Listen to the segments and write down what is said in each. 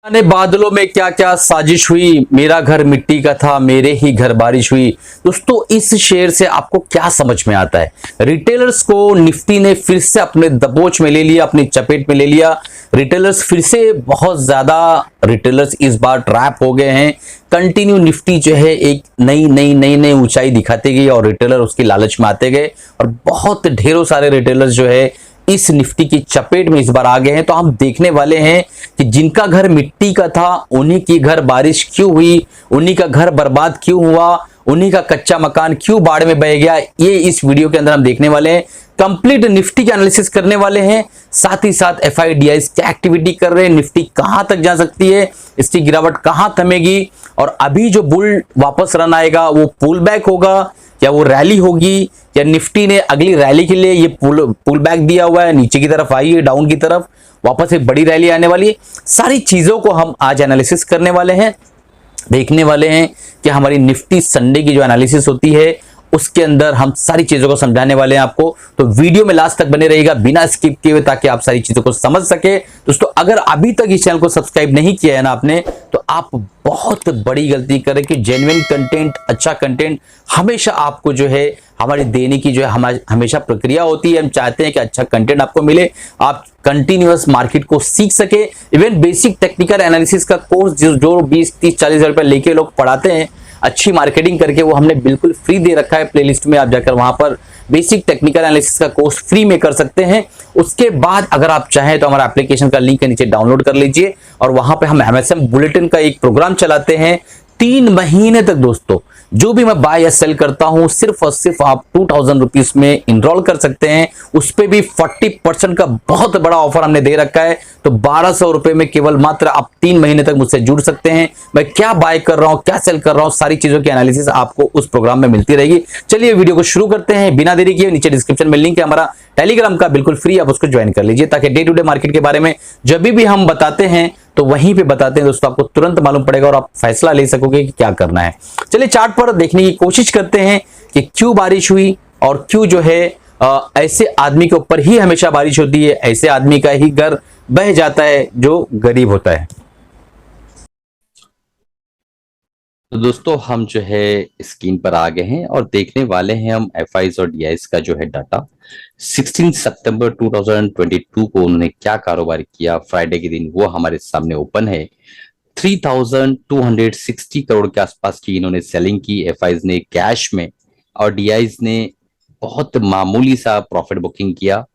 ने बादलों में क्या क्या साजिश हुई, मेरा घर मिट्टी का था, मेरे ही घर बारिश हुई। दोस्तों, इस शेर से आपको क्या समझ में आता है? रिटेलर्स को निफ्टी ने फिर से अपने दबोच में ले लिया, अपनी चपेट में ले लिया। रिटेलर्स फिर से बहुत ज्यादा रिटेलर्स इस बार ट्रैप हो गए हैं। कंटिन्यू निफ्टी जो है एक नई नई नई नई ऊंचाई दिखाते गई और रिटेलर उसकी लालच में आते गए और बहुत ढेरों सारे रिटेलर्स जो है इस निफ्टी की चपेट में इस बार आ गए हैं। तो हम देखने वाले हैं कि जिनका घर मिट्टी का था उन्हीं की घर बारिश क्यों हुई, उन्हीं का घर बर्बाद क्यों हुआ, उन्हीं का कच्चा मकान क्यों बाढ़ में बह गया। ये इस वीडियो के अंदर हम देखने वाले हैं। कंप्लीट निफ्टी का एनालिसिस करने वाले हैं, साथ ही साथ एफआईडीआईज क्या एक्टिविटी कर रहे हैं, निफ्टी कहां तक जा सकती है, इसकी गिरावट कहां थमेगी और अभी जो बुल वापस रन आएगा वो पुल बैक होगा या वो रैली होगी, या निफ्टी ने अगली रैली के लिए ये पुल बैक दिया हुआ है, नीचे की तरफ आई है, डाउन की तरफ वापस एक बड़ी रैली आने वाली है। सारी चीजों को हम आज एनालिसिस करने वाले हैं, देखने वाले हैं कि हमारी निफ्टी संडे की जो एनालिसिस होती है उसके अंदर हम सारी चीजों को समझाने वाले हैं आपको। तो वीडियो में लास्ट तक बने रहिएगा बिना स्किप किए हुए, ताकि आप सारी चीजों को समझ सके। दोस्तों, अगर अभी तक इस चैनल को सब्सक्राइब नहीं किया है ना आपने, तो आप बहुत बड़ी गलती करें कि जेन्युइन कंटेंट, अच्छा कंटेंट हमेशा आपको जो है हमारी देने की जो है हमेशा प्रक्रिया होती है। हम चाहते हैं कि अच्छा कंटेंट आपको मिले, आप कंटिन्यूअस मार्केट को सीख सके। इवन बेसिक टेक्निकल एनालिसिस का कोर्स जो 20-30-40 रुपए लेके लोग पढ़ाते हैं अच्छी मार्केटिंग करके, वो हमने बिल्कुल फ्री दे रखा है। प्लेलिस्ट में आप जाकर वहां पर बेसिक टेक्निकल एनालिसिस का कोर्स फ्री में कर सकते हैं। उसके बाद अगर आप चाहें तो हमारा एप्लीकेशन का लिंक है नीचे, डाउनलोड कर लीजिए और वहां पे हम एमएसएम बुलेटिन का एक प्रोग्राम चलाते हैं 3 महीने तक। दोस्तों, जो भी मैं बाय या सेल करता हूं सिर्फ और सिर्फ आप 2000 रुपीज में इनरोल कर सकते हैं। उस पर भी 40% का बहुत बड़ा ऑफर हमने दे रखा है। तो 1200 रुपए में केवल मात्र आप 3 महीने तक मुझसे जुड़ सकते हैं। मैं क्या बाय कर रहा हूं, क्या सेल कर रहा हूं, सारी चीजों की एनालिसिस आपको उस प्रोग्राम में मिलती रहेगी। चलिए वीडियो को शुरू करते हैं बिना देरी किए। नीचे डिस्क्रिप्शन में लिंक है हमारा टेलीग्राम का, बिल्कुल फ्री, आप उसको ज्वाइन कर लीजिए, ताकि डे टू डे मार्केट के बारे में जब भी हम बताते हैं तो वहीं पे बताते हैं दोस्तों, आपको तुरंत मालूम पड़ेगा और आप फैसला ले सकोगे कि क्या करना है। चलिए चार्ट पर देखने की कोशिश करते हैं कि क्यों बारिश हुई और क्यों जो है ऐसे आदमी के ऊपर ही हमेशा बारिश होती है, ऐसे आदमी का ही घर बह जाता है जो गरीब होता है। तो दोस्तों, हम जो है स्क्रीन पर आ गए हैं और देखने वाले हैं हम एफआईज और डीआईज का जो है डाटा। 16 सितंबर 2022 को उन्होंने क्या कारोबार किया फ्राइडे के दिन, वो हमारे सामने ओपन है। 3260 करोड़ के आसपास की इन्होंने सेलिंग की एफआईज ने कैश में, और डीआईज ने बहुत मामूली सा प्रॉफिट बुकिंग किया।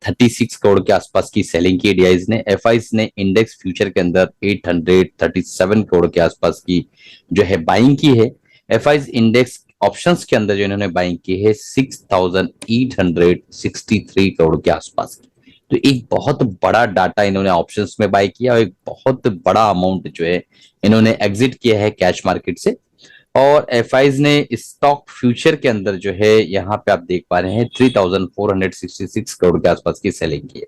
36 करोड़ के आसपास की सेलिंग की डीआईज ने। एफआईज ने इंडेक्स फ्यूचर के अंदर 837 करोड़ के आसपास की जो है बाइंग की है। एफआईज इंडेक्स ऑप्शंस के अंदर जो इन्होंने बाइंग की है 6863 करोड़ के आसपास की। तो एक बहुत बड़ा डाटा इन्होंने ऑप्शंस में बाय किया और एक बहुत बड़ा अमाउंट जो है इन्होंने एग्जिट किया है कैश मार्केट से। और एफआईज ने स्टॉक फ्यूचर के अंदर जो है यहाँ पे आप देख पा रहे हैं 3466 करोड़ के आसपास की सेलिंग की है।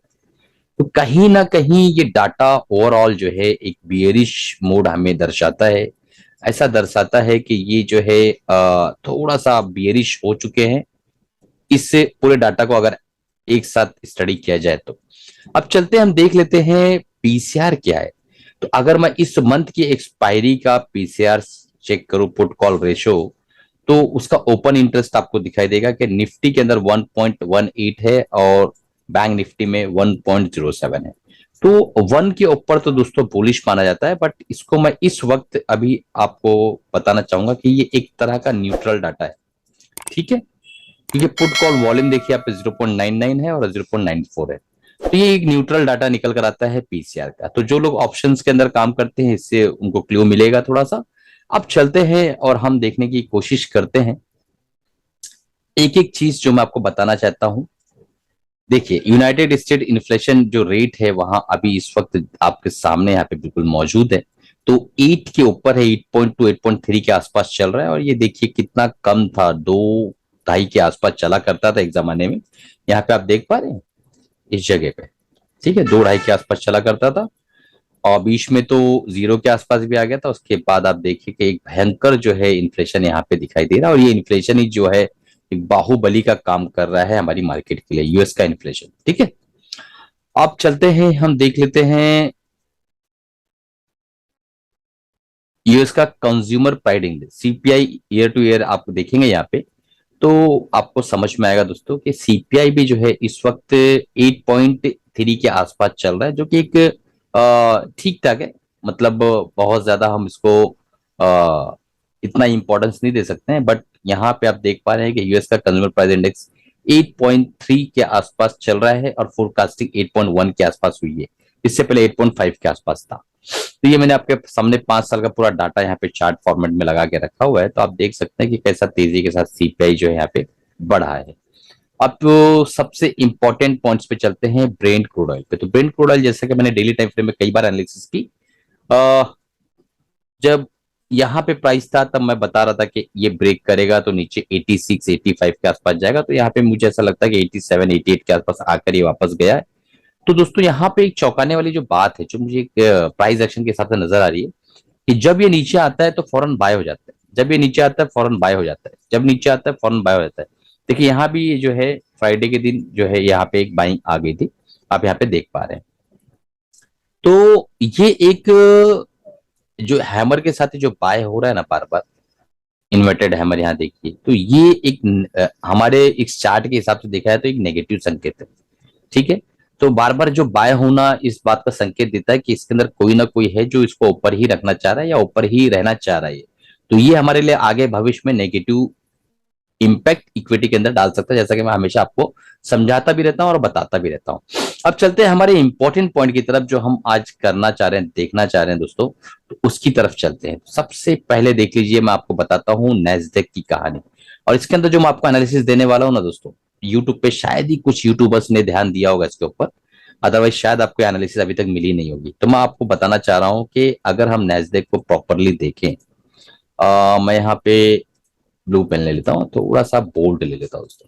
तो कहीं ना कहीं ये डाटा ओवरऑल जो है एक बियरिश मोड हमें दर्शाता है। ऐसा दर्शाता है कि ये जो है थोड़ा सा बियरिश हो चुके हैं। इससे पूरे डाटा को अगर एक साथ स्टडी किया जाए तो अब चलते हम देख लेते हैं पीसीआर क्या है। तो अगर मैं इस मंथ की एक्सपायरी का पीसीआर चेक करूं, पुट कॉल रेशो, तो उसका ओपन इंटरेस्ट आपको दिखाई देगा कि निफ्टी के अंदर 1.18 है और बैंक निफ्टी में 1.07 है। तो 1 के ऊपर तो दोस्तों बुलिश माना जाता है, बट इसको मैं इस वक्त अभी आपको बताना चाहूंगा कि ये एक तरह का न्यूट्रल डाटा है, ठीक है, क्योंकि पुट कॉल वॉल्यूम देखिए आप 0.99 है और 0.94 है। तो ये एक न्यूट्रल डाटा निकल कर आता है पीसीआर का। तो जो लोग ऑप्शंस के अंदर काम करते हैं इससे उनको क्लू मिलेगा थोड़ा सा। अब चलते हैं और हम देखने की कोशिश करते हैं एक एक चीज जो मैं आपको बताना चाहता हूं। देखिए, यूनाइटेड स्टेट इन्फ्लेशन जो रेट है वहां अभी इस वक्त आपके सामने यहाँ पे बिल्कुल मौजूद है। तो 8 के ऊपर है, 8.2 8.3 के आसपास चल रहा है। और ये देखिए कितना कम था, 2-2.5 के आसपास चला करता था एक जमाने में। यहाँ पे आप देख पा रहे हैं इस जगह पे, ठीक है, 2-2.5 के आसपास चला करता था और बीच में तो 0 के आसपास भी आ गया था। उसके बाद आप देखिए कि एक भयंकर जो है इन्फ्लेशन यहाँ पे दिखाई दे रहा है और ये इन्फ्लेशन ही जो है एक बाहुबली का काम कर रहा है हमारी मार्केट के लिए, यूएस का इन्फ्लेशन, ठीक है। अब चलते हैं हम देख लेते हैं यूएस का consumer price index CPI year two year आप देखेंगे यहाँ पे, तो आपको समझ में आएगा दोस्तों कि सीपीआई भी जो है इस वक्त 8.3 के आसपास चल रहा है, जो कि एक ठीक ठाक है। मतलब बहुत ज्यादा हम इसको इतना इंपॉर्टेंस नहीं दे सकते हैं, बट यहाँ पे आप देख पा रहे हैं कि यूएस का कंज्यूमर प्राइस इंडेक्स 8.3 के आसपास चल रहा है और फोरकास्टिंग 8.1 के आसपास हुई है। इससे पहले 8.5 के आसपास था। तो ये मैंने आपके सामने 5 साल का पूरा डाटा यहाँ पे चार्ट फॉर्मेट में लगा के रखा हुआ है, तो आप देख सकते हैं कि कैसा तेजी के साथ सीपीआई जो है यहाँ पे बढ़ा है। अब तो सबसे इंपॉर्टेंट पॉइंट्स पे चलते हैं ब्रेंट क्रूड ऑयल पे। तो ब्रेंट क्रूड ऑयल जैसे कि मैंने डेली टाइम फ्रेम में कई बार एनालिसिस की, जब यहाँ पे प्राइस था तब मैं बता रहा था कि ये ब्रेक करेगा तो नीचे 86 85 के आसपास जाएगा। तो यहाँ पे मुझे ऐसा लगता है कि 87 88 के आसपास आकर ये वापस गया है। तो दोस्तों यहाँ पे एक चौंकाने वाली जो बात है, जो मुझे एक प्राइस एक्शन के हिसाब से नजर आ रही है, कि जब ये नीचे आता है तो फौरन बाय हो जाता है, जब ये नीचे आता है फौरन बाय हो जाता है, जब नीचे आता है फौरन बाय हो जाता है। देखिए यहाँ भी ये जो है फ्राइडे के दिन जो है यहाँ पे एक बाइंग आ गई थी, आप यहाँ पे देख पा रहे हैं। तो ये एक जो हैमर के साथ जो बाय हो रहा है ना बार बार, इन्वर्टेड हैमर यहाँ देखिए, तो ये एक हमारे इस चार्ट के हिसाब से देखा है तो एक नेगेटिव संकेत है। ठीक है, तो बार बार जो बाय होना इस बात का संकेत देता है कि इसके अंदर कोई ना कोई है जो इसको ऊपर ही रखना चाह रहा है या ऊपर ही रहना चाह रहा है। तो ये हमारे लिए आगे भविष्य में नेगेटिव इंपैक्ट इक्विटी के अंदर डाल सकता है, जैसा कि मैं हमेशा आपको समझाता भी रहता हूं और बताता भी रहता हूं। अब चलते हैं हमारे इंपॉर्टेंट पॉइंट की तरफ, जो हम आज करना चाह रहे हैं, देखना चाह रहे हैं दोस्तों, तो उसकी तरफ चलते हैं। सबसे पहले देख लीजिए, मैं आपको बताता हूं नैस्डैक की कहानी, और इसके अंदर जो मैं आपको एनालिसिस देने वाला हूं ना दोस्तों, यूट्यूब पे शायद ही कुछ यूट्यूबर्स ने ध्यान दिया होगा इसके ऊपर, अदरवाइज शायद आपको एनालिसिस अभी तक मिली नहीं होगी। तो मैं आपको बताना चाह रहा हूं कि अगर हम नैस्डैक को प्रॉपरली देखें, मैं यहाँ पे ब्लू पेन ले लेता हूँ, थोड़ा सा बोल्ड ले लेता हूँ दोस्तों।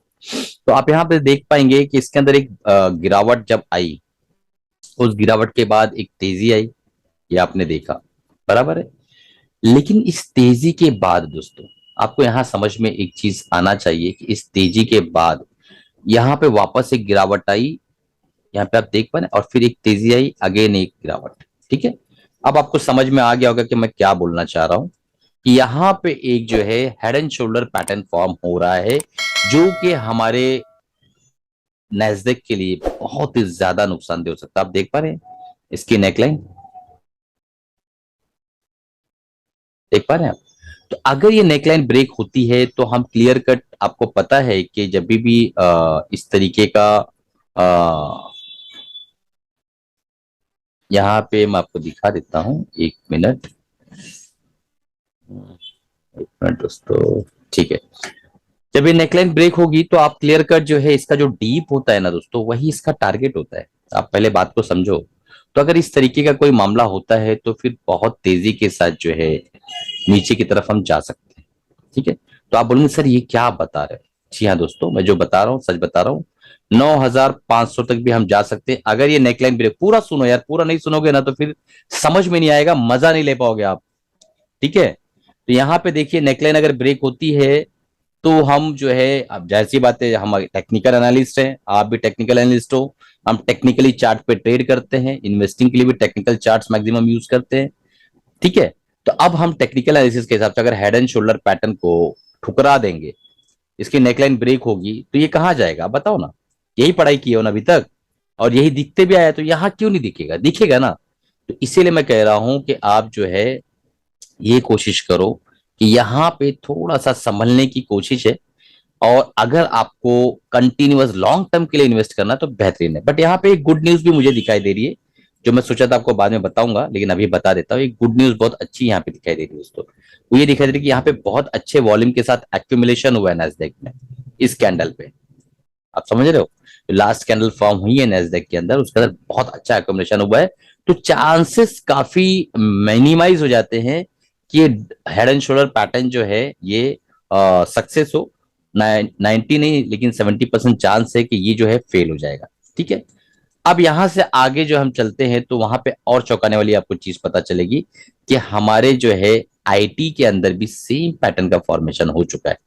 तो आप यहाँ पे देख पाएंगे कि इसके अंदर एक गिरावट जब आई, उस गिरावट के बाद एक तेजी आई, ये आपने देखा, बराबर है। लेकिन इस तेजी के बाद दोस्तों आपको यहाँ समझ में एक चीज आना चाहिए कि इस तेजी के बाद यहाँ पे वापस एक गिरावट आई, यहाँ पे आप देख पा रहे हैं, और फिर एक तेजी आई, अगेन एक गिरावट। ठीक है, अब आपको समझ में आ गया होगा कि मैं क्या बोलना चाह रहा हूं, कि यहाँ पे एक जो है head and shoulder pattern form हो रहा है, जो कि हमारे नैस्डैक के लिए बहुत ही ज्यादा नुकसानदेह हो सकता है। आप देख पा रहे हैं इसकी नेकलाइन, देख पा रहे हैं आप। तो अगर ये नेकलाइन ब्रेक होती है तो हम क्लियर कट, आपको पता है कि जब भी इस तरीके का यहाँ पे मैं आपको दिखा देता हूं, एक मिनट, एक मिनट दोस्तों। ठीक है, जब ये नेकलाइन ब्रेक होगी तो आप क्लियर कट जो है इसका जो डीप होता है ना दोस्तों, वही इसका टारगेट होता है। आप पहले बात को समझो। तो अगर इस तरीके का कोई मामला होता है तो फिर बहुत तेजी के साथ जो है नीचे की तरफ हम जा सकते हैं। ठीक है, तो आप बोलेंगे सर ये क्या आप बता रहे हैं। जी हाँ दोस्तों, मैं जो बता रहा हूँ सच बता रहा हूँ। 9,500 तक भी हम जा सकते हैं अगर ये नेकलाइन ब्रेक, पूरा सुनो यार, पूरा नहीं सुनोगे ना तो फिर समझ में नहीं आएगा, मजा नहीं ले पाओगे आप। ठीक है, तो यहाँ पे देखिए नेकलाइन अगर ब्रेक होती है तो हम जो है, अब जाहिर सी बात है, हम टेक्निकल एनालिस्ट हैं, आप भी टेक्निकल एनालिस्ट हो, हम टेक्निकली चार्ट पे ट्रेड करते हैं, इन्वेस्टिंग के लिए भी टेक्निकल चार्ट्स मैक्सिमम यूज करते हैं। ठीक है, तो अब हम टेक्निकल एनालिसिस के हिसाब से अगर हेड एंड शोल्डर पैटर्न को ठुकरा देंगे, इसकी नेकलाइन ब्रेक होगी, तो ये कहाँ जाएगा बताओ ना। यही पढ़ाई की हो ना अभी तक, और यही दिखते भी आया, तो यहाँ क्यों नहीं दिखेगा, दिखेगा ना। तो इसीलिए मैं कह रहा हूं कि आप जो है ये कोशिश करो कि यहाँ पे थोड़ा सा संभलने की कोशिश है, और अगर आपको कंटिन्यूअस लॉन्ग टर्म के लिए इन्वेस्ट करना तो बेहतरीन है। बट यहाँ पे एक गुड न्यूज भी मुझे दिखाई दे रही है, जो मैं सोचा था आपको बाद में बताऊंगा, लेकिन अभी बता देता हूँ। एक गुड न्यूज बहुत अच्छी यहाँ पे दिखाई दे रही है दोस्तों, वो ये दिखाई दे रही है कि यहाँ पे बहुत अच्छे वॉल्यूम के साथ एक्यूमुलेशन हुआ है नैस्डैक में, इस कैंडल पे। आप समझ रहे हो, लास्ट कैंडल फॉर्म हुई है नैस्डैक के अंदर, उसके अंदर बहुत अच्छा एक्यूमुलेशन हुआ है। तो चांसेस काफी मिनिमाइज हो जाते हैं कि ये हेड एंड शोल्डर पैटर्न जो है ये सक्सेस हो। 90 नहीं लेकिन 70% चांस है कि ये जो है फेल हो जाएगा। ठीक है, अब यहां से आगे जो हम चलते हैं तो वहां पे और चौंकाने वाली आपको चीज पता चलेगी कि हमारे जो है आईटी के अंदर भी सेम पैटर्न का फॉर्मेशन हो चुका है।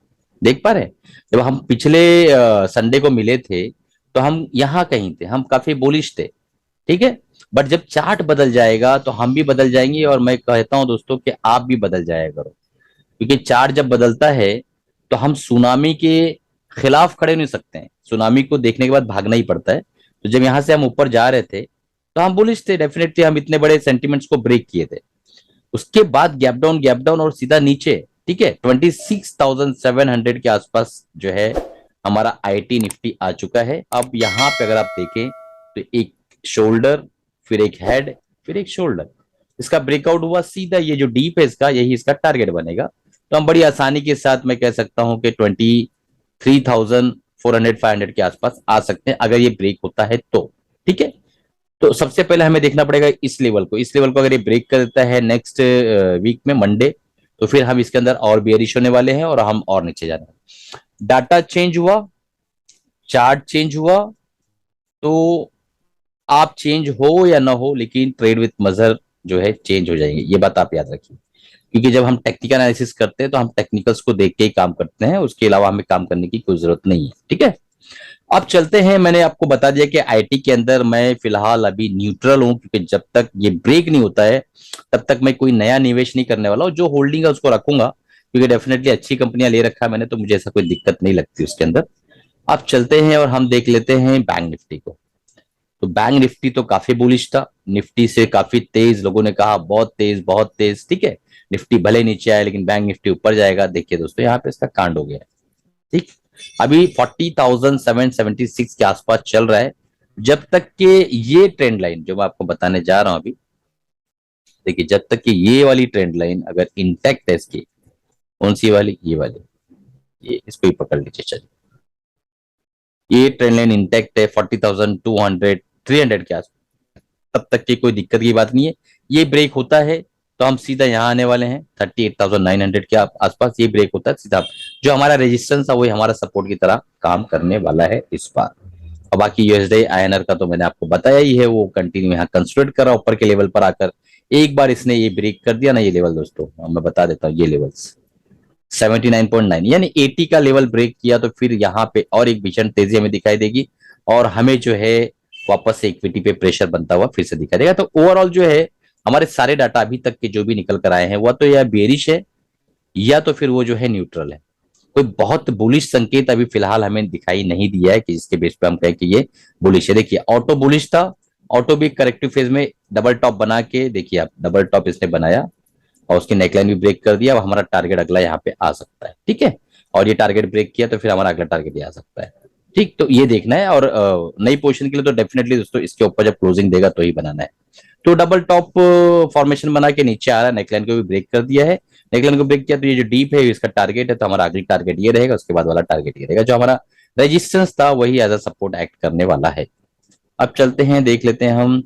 देख पा रहे हैं, जब हम पिछले संडे को मिले थे तो हम यहाँ कहीं थे, हम काफी बुलिश थे। ठीक है, बट जब चार्ट बदल जाएगा तो हम भी बदल जाएंगे, और मैं कहता हूं दोस्तों कि आप भी बदल जाया करो, क्योंकि चार्ट जब बदलता है तो हम सुनामी के खिलाफ खड़े नहीं सकते हैं, सुनामी को देखने के बाद भागना ही पड़ता है। तो जब यहां से हम ऊपर जा रहे थे तो हम बुलिश थे, डेफिनेटली हम इतने बड़े सेंटिमेंट्स को ब्रेक किए थे। उसके बाद गैप डाउन और सीधा नीचे, ठीक है, 26,700 के आसपास जो है हमारा आईटी निफ्टी आ चुका है। अब यहां पे अगर आप देखें तो एक शोल्डर, फिर एक हेड, फिर एक शोल्डर, इसका ब्रेकआउट हुआ सीधा, ये जो डीप है इसका, यही इसका टारगेट बनेगा। तो हम बड़ी आसानी के साथ मैं कह सकता हूं कि 23,400 500 के आसपास आ सकते हैं अगर ये ब्रेक होता है तो, ठीक है। तो सबसे पहले हमें देखना पड़ेगा इस लेवल को, इस लेवल को अगर ये ब्रेक कर देता है नेक्स्ट वीक में मंडे, तो फिर हम इसके अंदर और बेयरिश होने वाले हैं और हम और नीचे जाने वाले। डाटा चेंज हुआ, चार्ट चेंज हुआ, तो आप चेंज हो या ना हो लेकिन ट्रेड विथ मजर जो है चेंज हो जाएंगे, ये बात आप याद रखिए। क्योंकि जब हम टेक्निकल एनालिसिस करते हैं तो हम टेक्निकल्स को देख के ही काम करते हैं, उसके अलावा हमें काम करने की कोई जरूरत नहीं है, ठीक है। अब चलते हैं, मैंने आपको बता दिया कि आईटी के अंदर मैं फिलहाल अभी न्यूट्रल हूं, क्योंकि जब तक ये ब्रेक नहीं होता है तब तक मैं कोई नया निवेश नहीं करने वाला हूं। जो होल्डिंग है उसको रखूंगा, क्योंकि डेफिनेटली अच्छी कंपनियां ले रखा है मैंने, तो मुझे ऐसा कोई दिक्कत नहीं लगती उसके अंदर। अब चलते हैं और हम देख लेते हैं बैंक निफ्टी को। तो बैंक निफ्टी तो काफी बुलिश था, निफ्टी से काफी तेज, लोगों ने कहा बहुत तेज बहुत तेज, ठीक है। निफ्टी भले नीचे आया लेकिन बैंक निफ्टी ऊपर जाएगा। देखिए दोस्तों यहाँ पे इसका कांड हो गया है, ठीक। अभी 40,776 के आसपास चल रहा है, जब तक कि ये ट्रेंड लाइन जो मैं आपको बताने जा रहा हूं अभी, देखिए जब तक कि ये वाली ट्रेंड लाइन अगर इंटैक्ट है इसकी, कौन सी वाली, ये वाली, ये इसको ही पकड़ लीजिए, चलिए ये ट्रेंड लाइन इंटैक्ट है 40,200 300 के आसपास, तब तक की कोई दिक्कत की बात नहीं है। ये ब्रेक होता है तो हम सीधा यहाँ आने वाले हैं 38,900 के आसपास। ये ब्रेक होता है सीधा, जो हमारा रेजिस्टेंस था वही हमारा सपोर्ट की तरह काम करने वाला है इस बार। और बाकी यूएसडी आईएनआर का तो मैंने आपको बताया ही है, वो कंटिन्यू यहाँ कंसोलिडेट कर रहा ऊपर के लेवल पर आकर। एक बार इसने ये ब्रेक कर दिया ना, ये लेवल दोस्तों मैं बता देता हूँ, ये लेवल्स 79.9 यानी 80 का लेवल ब्रेक किया तो फिर यहाँ पे और एक भीषण तेजी हमें दिखाई देगी, और हमें जो है वापस से इक्विटी पे प्रेशर बनता हुआ फिर से दिखाई देगा। तो ओवरऑल जो है हमारे सारे डाटा अभी तक के जो भी निकल कर आए हैं वह तो या बेरिश है या तो फिर वो जो है न्यूट्रल है। कोई बहुत बुलिश संकेत अभी फिलहाल हमें दिखाई नहीं दिया है कि जिसके बेस पे हम कहें कि ये बुलिश है। देखिए ऑटो बुलिश था, ऑटो भी करेक्टिव फेज में डबल टॉप बना के, देखिए आप डबल टॉप इसने बनाया और उसकी नेकलाइन भी ब्रेक कर दिया। अब हमारा टारगेट अगला यहाँ पे आ सकता है, ठीक है। और ये टारगेट ब्रेक किया तो फिर हमारा अगला टारगेट ये आ सकता है, ठीक। तो ये देखना है, और नई पोजीशन के लिए तो डेफिनेटली दोस्तों इसके ऊपर जब क्लोजिंग देगा तो ही बनाना है। तो डबल टॉप फॉर्मेशन बना के नीचे आ रहा है, नेकलाइन को भी ब्रेक कर दिया है। नेकलाइन को ब्रेक किया तो ये जो डीप है इसका टारगेट है, तो हमारा अगली टारगेट ये रहेगा, उसके बाद वाला टारगेट ये रहेगा। जो हमारा रेजिस्टेंस था वही एज अ सपोर्ट एक्ट करने वाला है। अब चलते हैं देख लेते हैं हम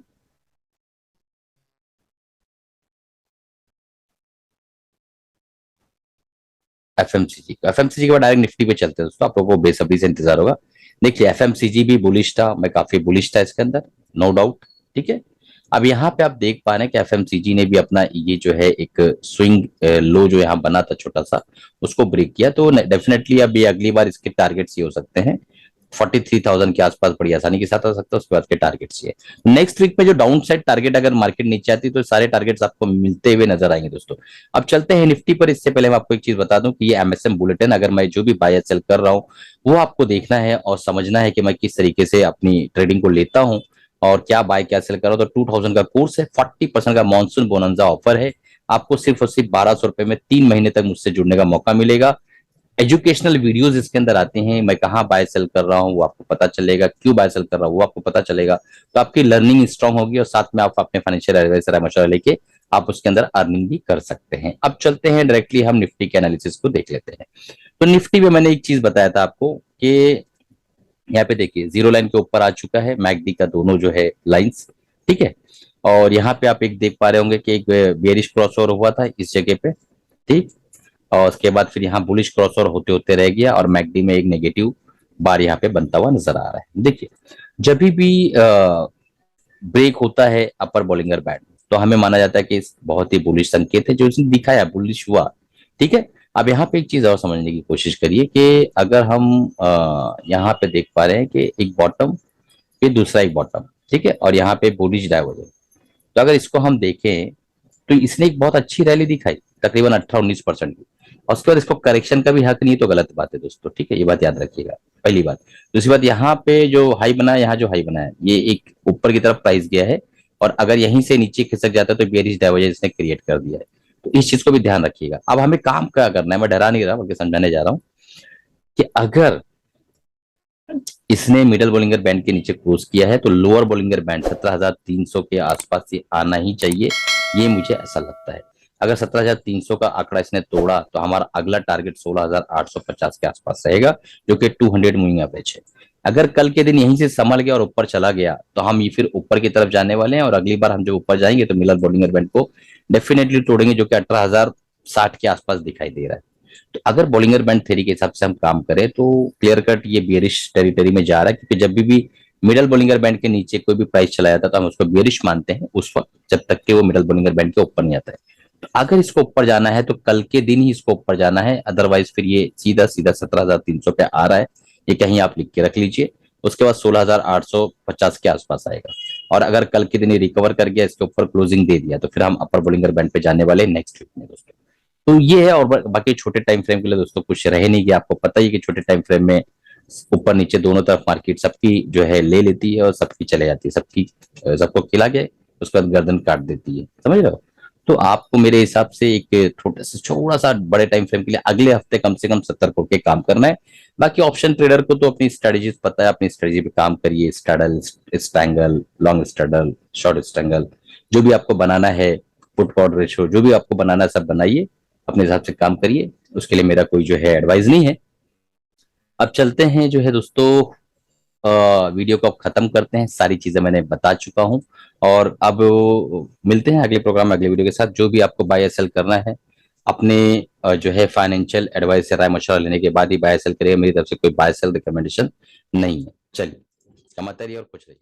एफएमसीजी को। एफएमसीजी के बाद डायरेक्ट निफ्टी पे चलते हैं दोस्तों, आप लोगों को बेसब्री से इंतजार होगा। देखिए एफएमसीजी भी बुलिश था, मैं काफी बुलिश था इसके अंदर, नो डाउट, ठीक है। अब यहाँ पे आप देख पा रहे हैं कि एफएमसीजी ने भी अपना ये जो है एक स्विंग लो जो यहाँ बना था छोटा सा, उसको ब्रेक किया। तो डेफिनेटली अब ये अगली बार इसके टारगेट्स ये हो सकते हैं 43,000 के आसपास, बड़ी आसानी के साथ आ सकता है। उसके बाद के टारगेट्स ये नेक्स्ट वीक में जो डाउन साइड टारगेट अगर मार्केट नीचे आती है तो सारे टारगेट्स आपको मिलते हुए नजर आएंगे दोस्तों। अब चलते हैं निफ्टी पर, इससे पहले मैं आपको एक चीज बता दूं कि ये एमएसएम बुलेटिन अगर मैं जो भी बाय सेल कर रहा हूँ वो आपको देखना है और समझना है कि मैं किस तरीके से अपनी ट्रेडिंग को लेता हूँ और क्या बाय क्या सेल कर रहा हूँ। तो 2000 का कोर्स है, 40% का मानसून बोनंजा ऑफर है, आपको सिर्फ और सिर्फ 1200 रुपए में 3 महीने तक मुझसे जुड़ने का मौका मिलेगा। एजुकेशनल वीडियोस इसके अंदर आते हैं, मैं कहाँ बाय सेल कर रहा हूँ वो आपको पता चलेगा, क्यों बाय सेल कर रहा हूँ वो आपको पता चलेगा। तो आपकी लर्निंग स्ट्रांग होगी और साथ में आप अपने फाइनेंशियल एडवाइजर मशवरा लेके आप उसके अंदर अर्निंग भी कर सकते हैं। अब चलते हैं डायरेक्टली हम निफ्टी के एनालिसिस को देख लेते हैं। तो निफ्टी में मैंने एक चीज बताया था आपको कि यहाँ पे देखिए जीरो लाइन के ऊपर आ चुका है मैकडी का दोनों जो है लाइंस, ठीक है। और यहाँ पे आप एक देख पा रहे होंगे कि एक बेरिश क्रॉसओवर हुआ था इस जगह पे, ठीक। और उसके बाद फिर यहाँ बुलिश क्रॉसओवर होते होते रह गया और मैकडी में एक नेगेटिव बार यहाँ पे बनता हुआ नजर आ रहा है। देखिए जब भी ब्रेक होता है अपर बॉलिंगर बैंड तो हमें माना जाता है कि बहुत ही बुलिश संकेत है, जो इसने दिखाया बुलिश हुआ, ठीक है। अब यहाँ पे एक चीज और समझने की कोशिश करिए कि अगर हम यहाँ पे देख पा रहे हैं कि एक बॉटम फिर दूसरा एक बॉटम, ठीक है, और यहाँ पे बुलिश डाइवर्जेंस। तो अगर इसको हम देखें तो इसने एक बहुत अच्छी रैली दिखाई, तकरीबन 18-19% की, और उसके बाद इसको करेक्शन का भी हक नहीं, तो गलत बात है दोस्तों, ठीक है, ये बात याद रखिएगा, पहली बात। दूसरी बात, यहाँ पे जो हाई बना है, यहाँ जो हाई बना है, ये एक ऊपर की तरफ प्राइस गया है, और अगर यहीं से नीचे खिसक जाता है तो बेरिश डाइवर्जेंस ने क्रिएट कर दिया है। तो इस चीज को भी ध्यान रखिएगा। अब हमें काम क्या करना है, मैं डरा नहीं रहा बल्कि समझाने जा रहा हूँ कि अगर इसने मिडल बोलिंगर बैंड के नीचे क्लोज किया है तो लोअर बोलिंगर बैंड 17,300 के आसपास से आना ही चाहिए, ये मुझे ऐसा लगता है। अगर 17,300 का आंकड़ा इसने तोड़ा तो हमारा अगला टारगेट 16,850 के आसपास रहेगा, जो कि 200 मूविंग एवरेज है। अगर कल के दिन यहीं से संभल गया और ऊपर चला गया तो हम ये फिर ऊपर की तरफ जाने वाले हैं, और अगली बार हम जब ऊपर जाएंगे तो मिडल बोलिंगर बैंड को डेफिनेटली तोड़ेंगे, जो कि 18,060 के आसपास दिखाई दे रहा है। तो अगर बॉलिंगर बैंड थ्योरी के हिसाब से हम काम करें तो क्लियर कट ये बियरिश टेरिटरी में जा रहा है, क्योंकि जब भी मिडल बॉलिंगर बैंड के नीचे कोई भी प्राइस चला जाता है तो हम उसको बियरिश मानते हैं उस वक्त, जब तक कि वो मिडल बॉलिंगर बैंड के ऊपर नहीं आता है। तो अगर इसको ऊपर जाना है तो कल के दिन ही इसको ऊपर जाना है, अदरवाइज फिर ये सीधा सीधा 17,300 पे आ रहा है, ये कहीं आप लिख के रख लीजिए। उसके बाद 16,850 के आसपास आएगा, और अगर कल के दिन ये रिकवर कर गया, इसके ऊपर क्लोजिंग दे दिया, तो फिर हम अपर बॉलिंगर बैंड पे जाने वाले नेक्स्ट वीक में दोस्तों। तो ये है, और बाकी छोटे टाइम फ्रेम के लिए दोस्तों कुछ रहे नहीं, कि आपको पता ही कि छोटे टाइम फ्रेम में ऊपर नीचे दोनों तरफ मार्केट सबकी जो है ले लेती है और सबकी चले जाती है, सबकी सबको खिला के उसके बाद गर्दन काट देती है, समझ रहे हो। तो आपको मेरे हिसाब से एक थोड़ा सा बड़े टाइम फ्रेम के लिए अगले हफ्ते कम से कम 70 कोट के काम करना है। बाकी ऑप्शन ट्रेडर को तो अपनी स्ट्रेटेजीज पता है, अपनी स्ट्रेटेजी पे काम करिए, straddle, strangle, long straddle, short strangle, जो भी आपको बनाना है, पुट कॉल रेशियो जो भी आपको बनाना है सब बनाइए, अपने हिसाब से काम करिए, उसके लिए मेरा कोई जो है एडवाइस नहीं है। अब चलते हैं जो है दोस्तों, वीडियो को अब खत्म करते हैं, सारी चीजें मैंने बता चुका हूं, और अब मिलते हैं अगले प्रोग्राम में अगले वीडियो के साथ। जो भी आपको बाय सेल करना है, अपने जो है फाइनेंशियल एडवाइस से राय मशवरा लेने के बाद ही बाय सेल करिए, मेरी तरफ से कोई बाय सेल रिकमेंडेशन नहीं है। चलिए, कमाते रहिए और खुश रहिए।